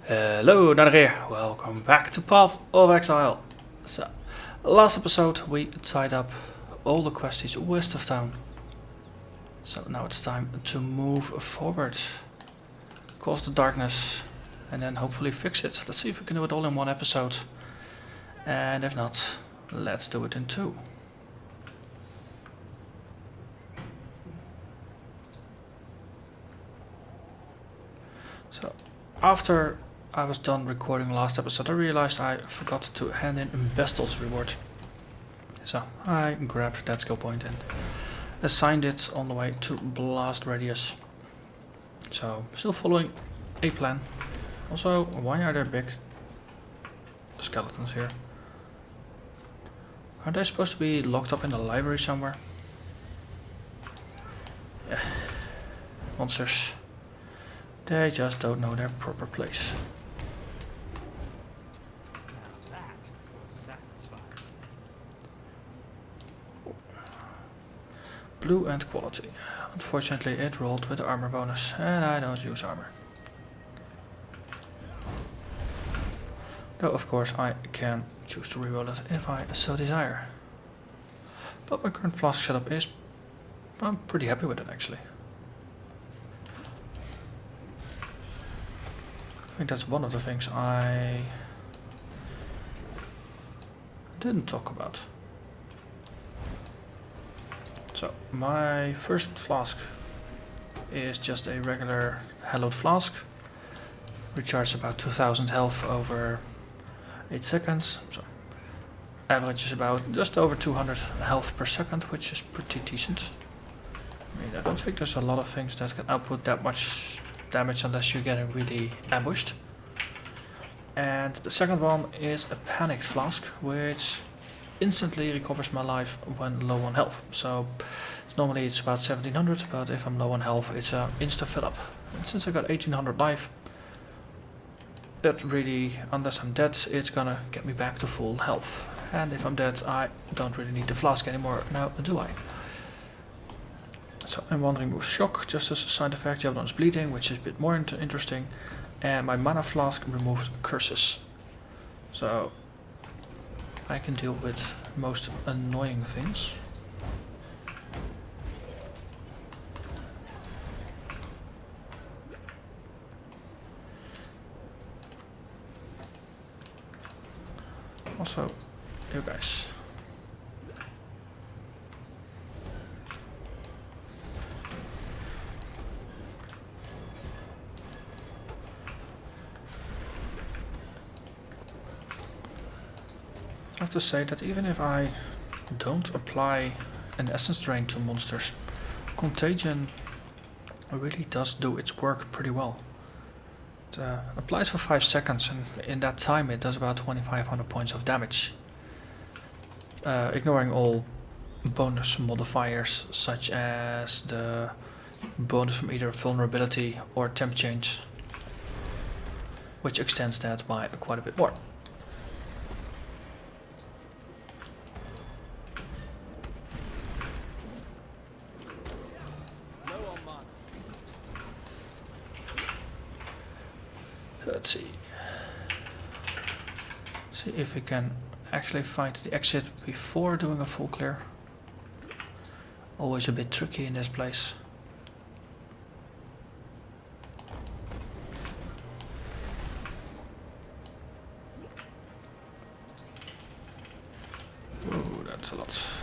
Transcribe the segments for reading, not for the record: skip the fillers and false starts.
Hello, Narnach here. Welcome back to Path of Exile. So, last episode we tied up all the questies west of town. So now it's time to move forward, cause the darkness, and then hopefully fix it. Let's see if we can do it all in one episode. And if not, let's do it in two. So, after I was done recording last episode, I realized I forgot to hand in Bestel's reward. So I grabbed that skill point and assigned it on the way to Blast Radius. So still following a plan. Also, why are there big skeletons here? Are they supposed to be locked up in the library somewhere? Yeah. Monsters. They just don't know their proper place. Blue and quality. Unfortunately it rolled with the armor bonus and I don't use armor. Though of course I can choose to reroll it if I so desire. But my current flask setup is... I'm pretty happy with it actually. I think that's one of the things I didn't talk about. So, my first flask is just a regular hallowed flask. Recharges about 2000 health over 8 seconds. So, average is about just over 200 health per second, which is pretty decent. I mean, I don't think there's a lot of things that can output that much damage unless you're getting really ambushed. And the second one is a panicked flask, which instantly recovers my life when low on health. So normally it's about 1700, but if I'm low on health it's an insta fill up. And since I got 1800 life, that really, unless I'm dead, it's gonna get me back to full health. And if I'm dead, I don't really need the flask anymore now, do I? So and one removes shock, just as a side effect. The other one is bleeding, which is a bit more interesting. And my mana flask removes curses. So I can deal with most annoying things. Also, you guys. I have to say that even if I don't apply an essence drain to monsters, Contagion really does do its work pretty well. It applies for 5 seconds and in that time it does about 2500 points of damage. Ignoring all bonus modifiers such as the bonus from either vulnerability or temp change, which extends that by quite a bit more. Let's see. See if we can actually find the exit before doing a full clear. Always a bit tricky in this place. Ooh, that's a lot.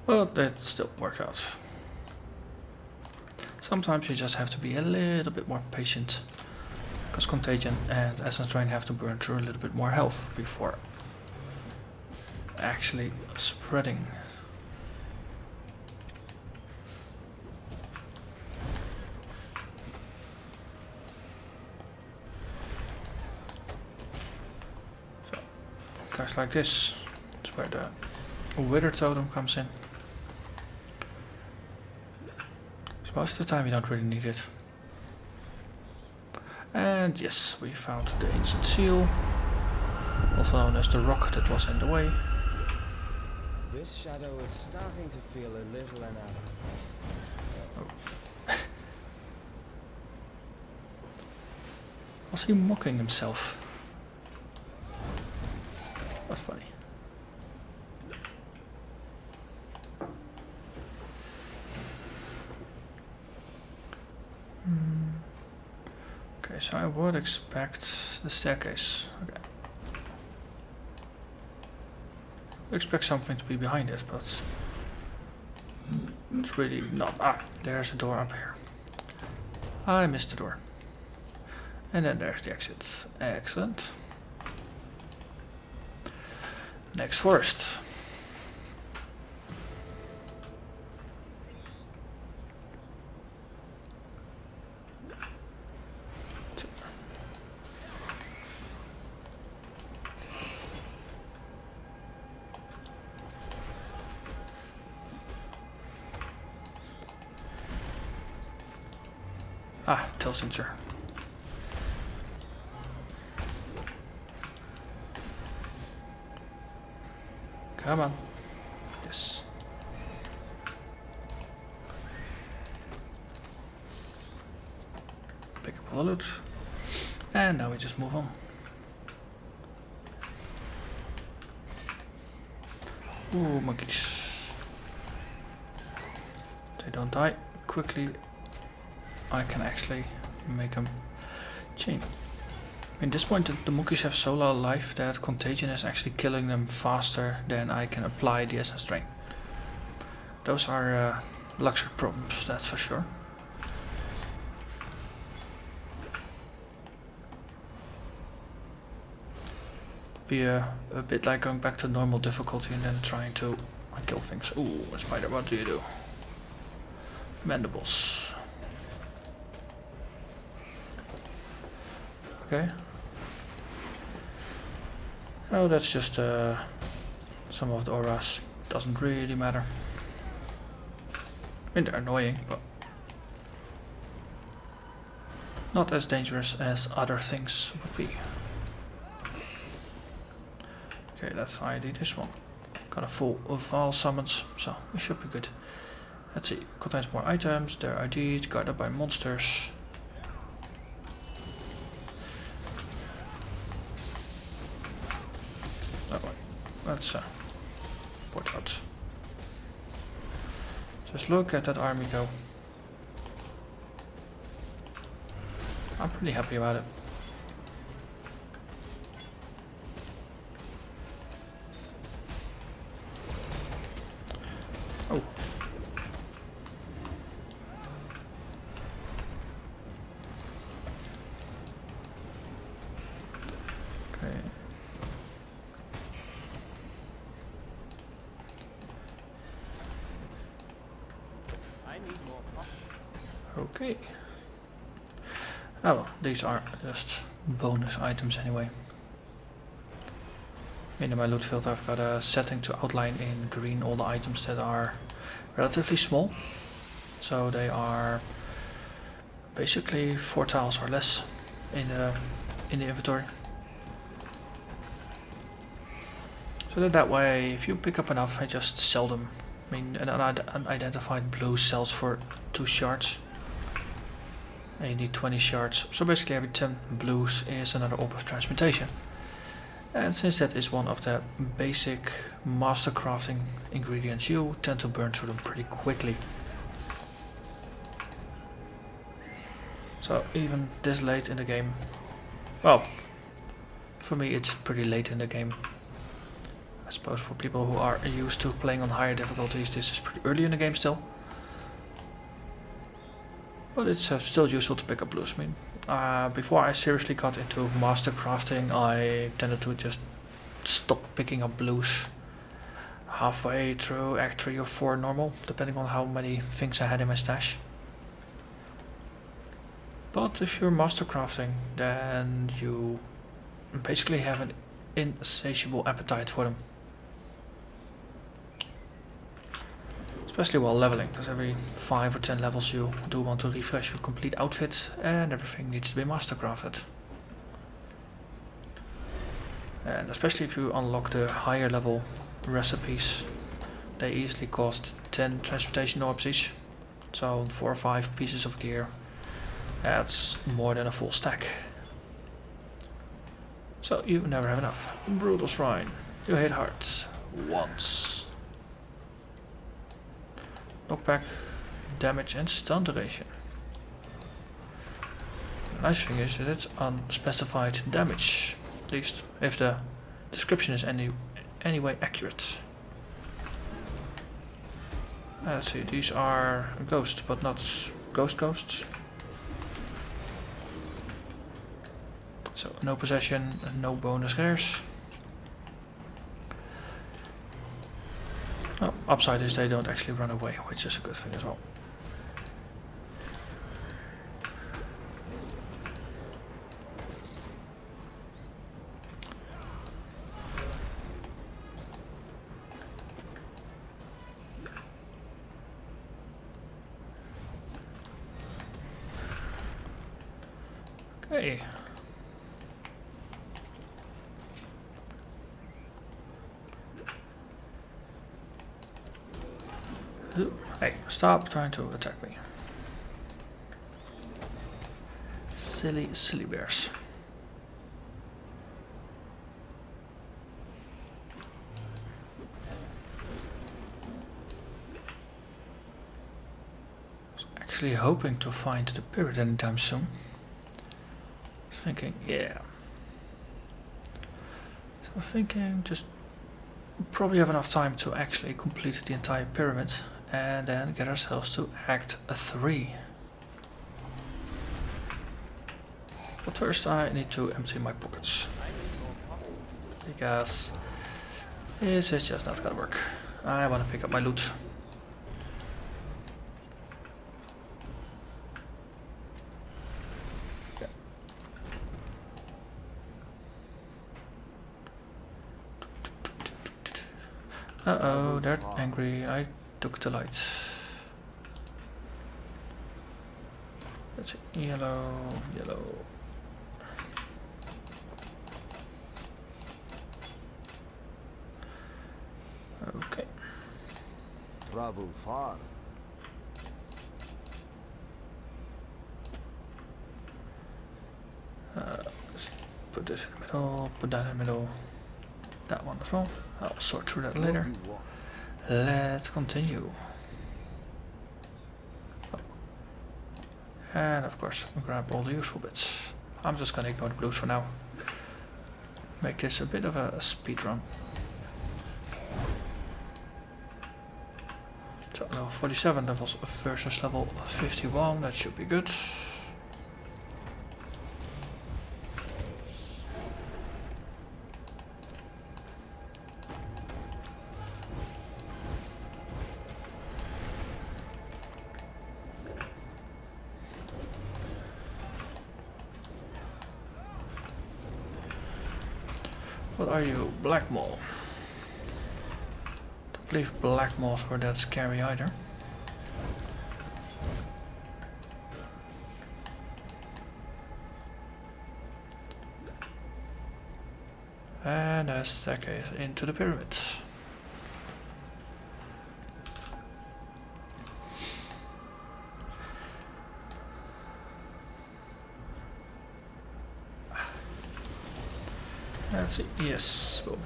But that still worked out. Sometimes you just have to be a little bit more patient, because Contagion and Essence Drain have to burn through a little bit more health before actually spreading. So, guys like this is where the Wither Totem comes in. Most of the time you don't really need it. And yes, we found the ancient seal, also known as the rock that was in the way. This shadow is starting to feel a little inadequate. Was he mocking himself? That's funny. Okay, so I would expect the staircase. Okay. I expect something to be behind it, but it's really not. Ah, there's a door up here. I missed the door. And then there's the exit. Excellent. Next forest. Ah, Talisman. Come on. Yes. Pick up all the loot. And now we just move on. Ooh, monkeys. They don't die quickly. I can actually make them chain. At this point the monkeys have so low life that contagion is actually killing them faster than I can apply the essence drain. Those are luxury problems, that's for sure. Be a bit like going back to normal difficulty and then trying to kill things. Ooh, a spider, what do you do? Mandibles. Okay. Oh, that's just some of the auras. Doesn't really matter. I mean, they're annoying, but not as dangerous as other things would be. Okay, let's ID this one. Got a full of Vaal summons, so we should be good. Let's see, contains more items, they're ID'd, guarded by monsters. Let's port out. Just look at that army go. I'm pretty happy about it. Oh. Okay. Okay. Oh well, these are just bonus items anyway. In my loot field I've got a setting to outline in green all the items that are relatively small. So they are basically 4 tiles or less in the inventory. So that way if you pick up enough I just sell them. I mean an unidentified blue sells for 2 shards. And you need 20 shards, so basically every 10 blues is another orb of transmutation. And since that is one of the basic master crafting ingredients, you tend to burn through them pretty quickly. So even this late in the game, well, for me it's pretty late in the game. I suppose for people who are used to playing on higher difficulties this is pretty early in the game still. But it's still useful to pick up blues. I mean, before I seriously got into master crafting, I tended to just stop picking up blues halfway through Act 3 or 4 normal, depending on how many things I had in my stash. But if you're master crafting, then you basically have an insatiable appetite for them. Especially while leveling, because every 5 or 10 levels you do want to refresh your complete outfit and everything needs to be mastercrafted. And especially if you unlock the higher level recipes, they easily cost 10 transportation orbs each. So 4 or 5 pieces of gear, that's more than a full stack. So you never have enough. Brutal Shrine. You hit hard. Once. Knockback, damage and stun duration. The nice thing is that it's unspecified damage. At least if the description is anyway accurate. Let's see, these are ghosts, but not ghosts. So no possession, no bonus rares. Oh, upside is they don't actually run away, which is a good thing as well. Okay. Hey, stop trying to attack me. Silly bears. I was actually hoping to find the period anytime soon. I was thinking, yeah. So I'm thinking just probably have enough time to actually complete the entire pyramid and then get ourselves to Act 3. But first I need to empty my pockets, because this is just not gonna work. I want to pick up my loot. Uh-oh, they're angry. I took the lights. Let's see. Yellow. Okay. Travel far. Let's put this in the middle, put that in the middle. That one as well. I'll sort through that later. Let's continue. Oh. And of course, grab all the useful bits. I'm just gonna ignore the blues for now. Make this a bit of a speed run. So level 47 levels versus level 51. That should be good. What are you? Black Maul. Don't believe black malls were that scary either. And a staircase into the pyramids. Let's see. Yes. Boom.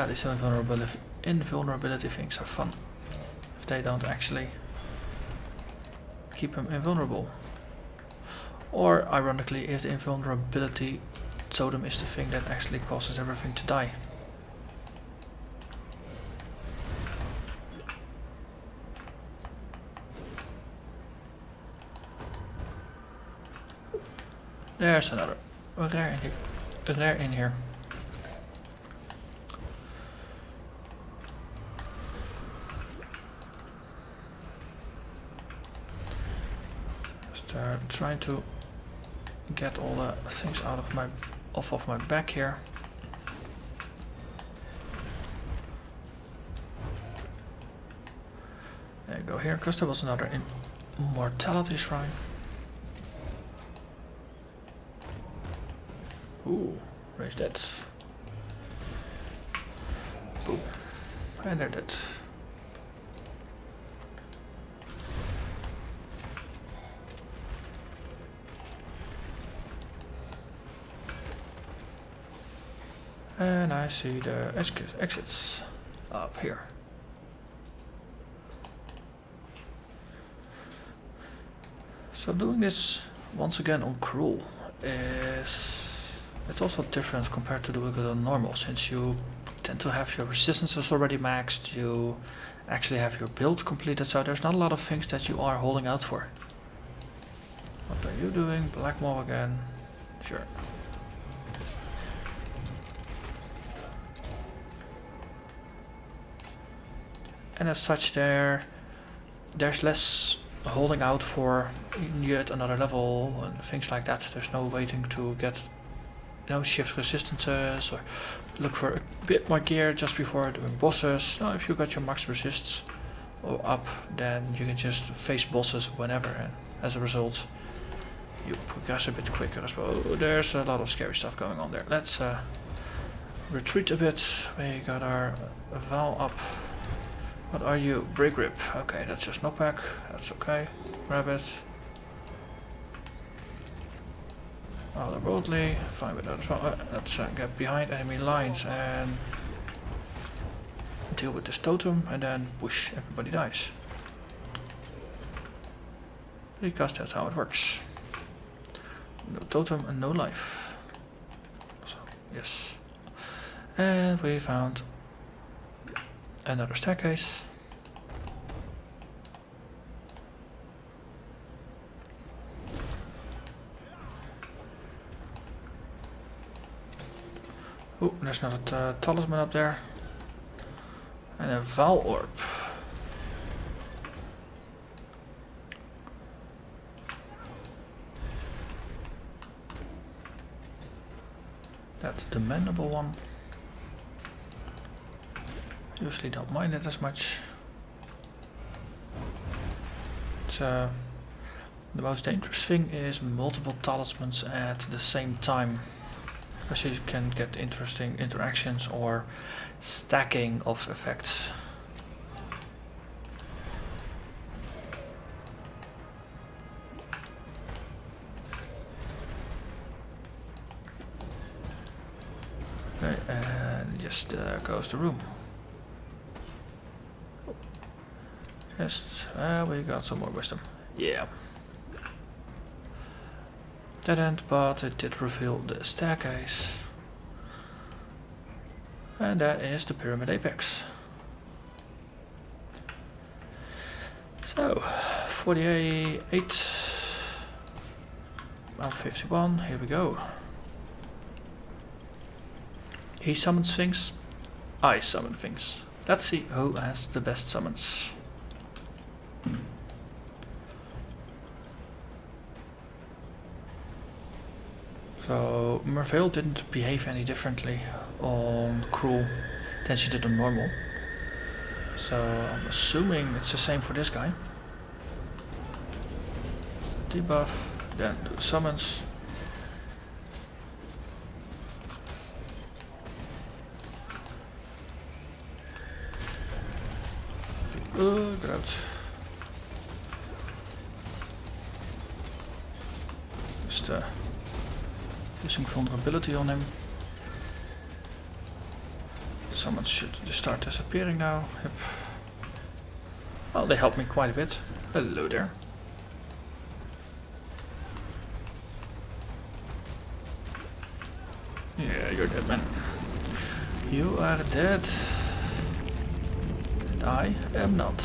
These invulnerability things are fun if they don't actually keep him invulnerable. Or, ironically, if the invulnerability totem is the thing that actually causes everything to die. There's another rare in here. Just trying to get all the things out of off of my back here. There you go here, because there was another immortality shrine. Ooh, raise that. Boom. And they're dead. And I see the exits up here. So doing this once again on Cruel it's also different compared to doing it on normal, since you tend to have your resistances already maxed, you actually have your build completed, so there's not a lot of things that you are holding out for. What are you doing? Black Maw again? Sure. And as such there's less holding out for yet another level and things like that. There's no waiting to get, you know, shift resistances or look for a bit more gear just before doing bosses. Now if you got your max resists or up, then you can just face bosses whenever, and as a result you progress a bit quicker as well. There's a lot of scary stuff going on there. Let's retreat a bit. We got our Vaal up. What are you? Break Grip. Okay, that's just knockback. That's okay. Grab it. Otherworldly. Fine with that as well. Let's get behind enemy lines and deal with this totem, and then push. Everybody dies. Because that's how it works. No totem and no life. So, yes. And we found another staircase. Oh, there's another talisman up there. And a Vaal orb. That's the mendable one. Usually don't mind it as much. It's, the most dangerous thing is multiple talismans at the same time, because you can get interesting interactions or stacking of effects. Okay, and just there goes the room. Yes, we got some more wisdom. Yeah. Dead end, but it did reveal the staircase. And that is the Pyramid Apex. So, 48, about 51, here we go. He summons things, I summon things. Let's see who has the best summons. So Merveil didn't behave any differently on Cruel than she did on normal. So I'm assuming it's the same for this guy. Debuff, then do the summons. Get out. Just using vulnerability on him. Summons should just start disappearing now. Yep. Well, they helped me quite a bit. Hello there. Yeah, you're dead, man. You are dead. And I am not.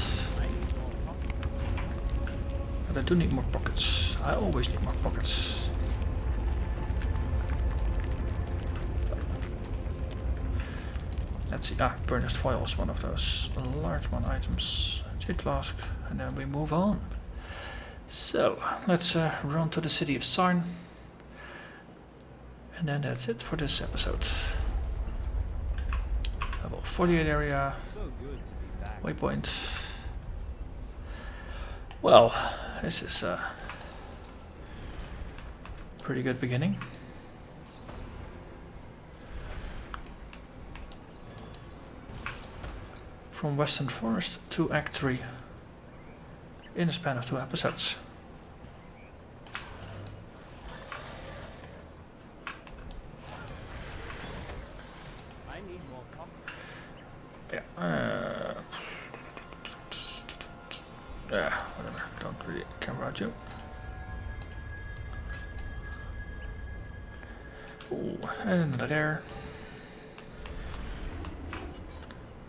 But I do need more pockets. I always need more pockets. Let's see. Burnished foil is one of those large one items. Jade flask, and then we move on. So let's run to the city of Sarn, and then that's it for this episode. Level 48 area. Waypoint. Well, this is a pretty good beginning. From Western Forest to Act 3 in a span of 2 episodes. really care about you. Ooh, and another rare.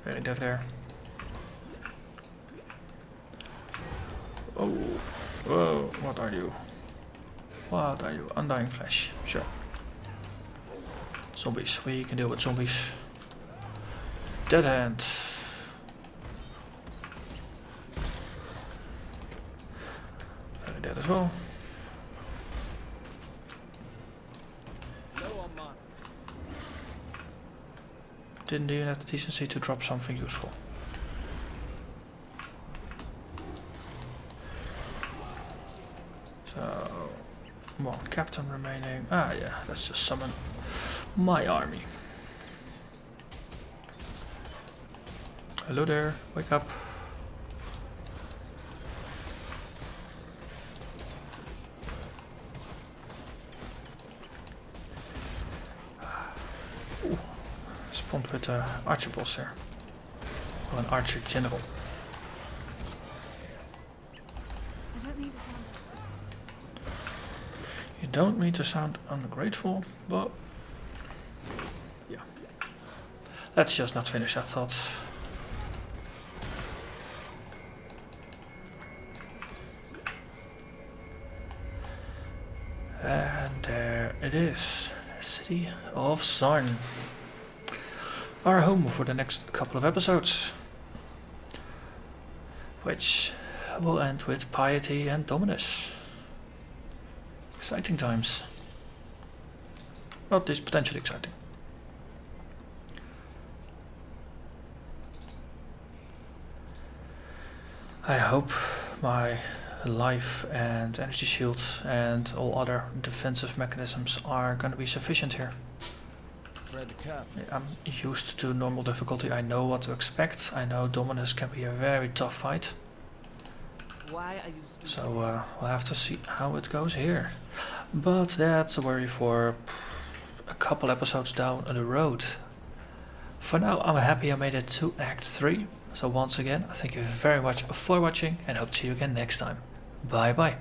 Very dead rare. Oh, whoa, what are you? What are you? Undying Flesh, sure. Zombies, we can deal with zombies. Dead Hand. Very dead as well. Didn't even have the decency to drop something useful. So, one captain remaining. Ah yeah, let's just summon my army. Hello there, wake up. Ooh, spawned with archer boss here. Well, an archer general. You don't mean to sound ungrateful, but yeah. Let's just not finish that thought. And there it is, City of Zarn. Our home for the next couple of episodes. Which will end with Piety and Dominus. Exciting times. Well, at least potentially exciting. I hope my life and energy shields and all other defensive mechanisms are going to be sufficient here. I'm used to normal difficulty, I know what to expect. I know Dominus can be a very tough fight. So we'll have to see how it goes here. But that's a worry for a couple episodes down the road. For now, I'm happy I made it to Act 3. So once again, thank you very much for watching and hope to see you again next time. Bye bye.